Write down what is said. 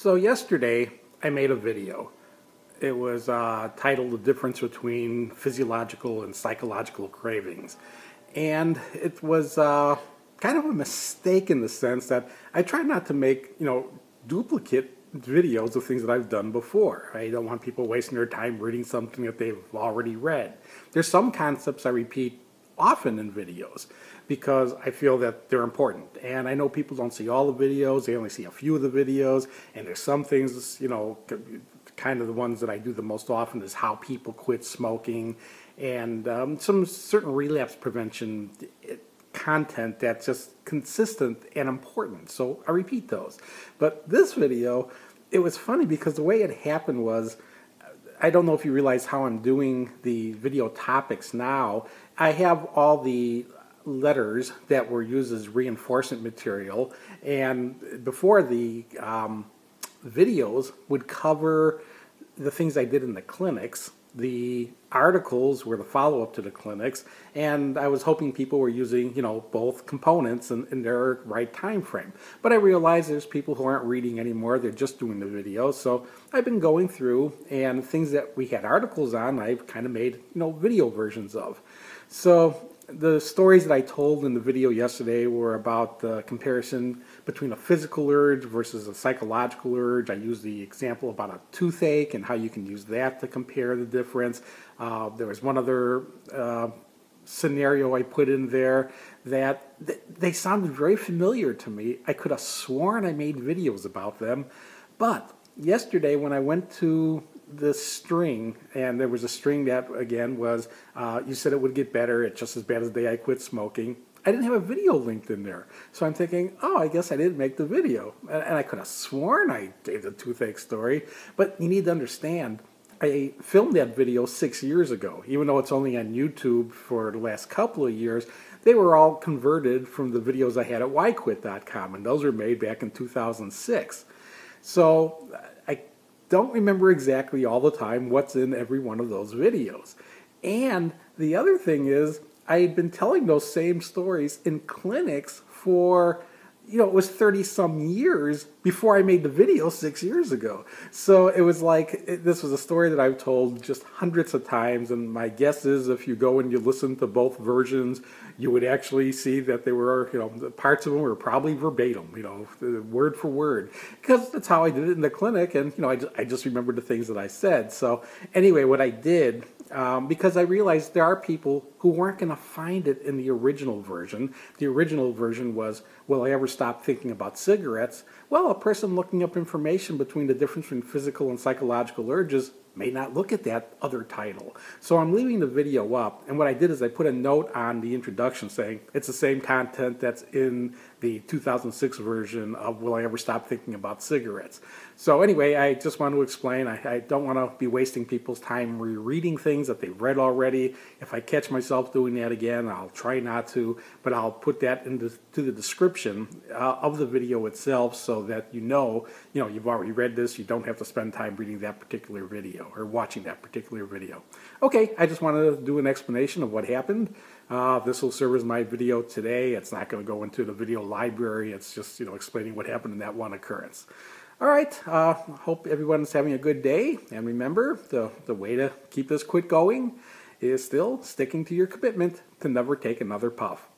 So yesterday I made a video. It was titled "The Difference Between Physiological and Psychological Cravings." And it was kind of a mistake in the sense that I try not to make, duplicate videos of things that I've done before. I don't want people wasting their time reading something that they've already read. There's some concepts I repeat often in videos because I feel that they're important. And I know people don't see all the videos, they only see a few of the videos, and there's some things, kind of the ones that I do the most often is how people quit smoking and some certain relapse prevention content that's just consistent and important. So I repeat those. But this video, it was funny because the way it happened was, I don't know if you realize how I'm doing the video topics now. I have all the letters that were used as reinforcement material, and before the videos would cover the things I did in the clinics. The articles were the follow-up to the clinics, and I was hoping people were using, both components in their right time frame. But I realized there's people who aren't reading anymore, they're just doing the videos. So I've been going through, and things that we had articles on, I've kind of made, video versions of. So the stories that I told in the video yesterday were about the comparison between a physical urge versus a psychological urge. I used the example about a toothache and how you can use that to compare the difference. There was one other scenario I put in there that they sounded very familiar to me. I could have sworn I made videos about them, but yesterday when I went to the string, and there was a string that again was you said it would get better, it's just as bad as the day I quit smoking. I didn't have a video linked in there, so I'm thinking, oh, I guess I didn't make the video, and I could have sworn I gave the toothache story. But you need to understand, I filmed that video 6 years ago. Even though it's only on YouTube for the last couple of years, they were all converted from the videos I had at whyquit.com, and those were made back in 2006. So I don't remember exactly all the time what's in every one of those videos. And the other thing is, I had been telling those same stories in clinics for, it was 30-some years before I made the video 6 years ago. So it was like, this was a story that I've told just hundreds of times, and my guess is if you go and you listen to both versions, you would actually see that they were, the parts of them were probably verbatim, word for word, because that's how I did it in the clinic, and, I just remembered the things that I said. So anyway, what I did, because I realized there are people who weren't going to find it in the original version. The original version was, will I ever stop thinking about cigarettes? Well, a person looking up information between the difference between physical and psychological urges may not look at that other title. So I'm leaving the video up, and what I did is I put a note on the introduction saying it's the same content that's in the 2006 version of Will I Ever Stop Thinking About Cigarettes. So anyway, I just want to explain, I don't want to be wasting people's time rereading things that they've read already. If I catch myself doing that again, I'll try not to, but I'll put that into the description of the video itself so that you've already read this, you don't have to spend time reading that particular video or watching that particular video. Okay, I just wanted to do an explanation of what happened. This will serve as my video today. It's not going to go into the video library. It's just, explaining what happened in that one occurrence. All right, hope everyone's having a good day. And remember, the way to keep this quit going is still sticking to your commitment to never take another puff.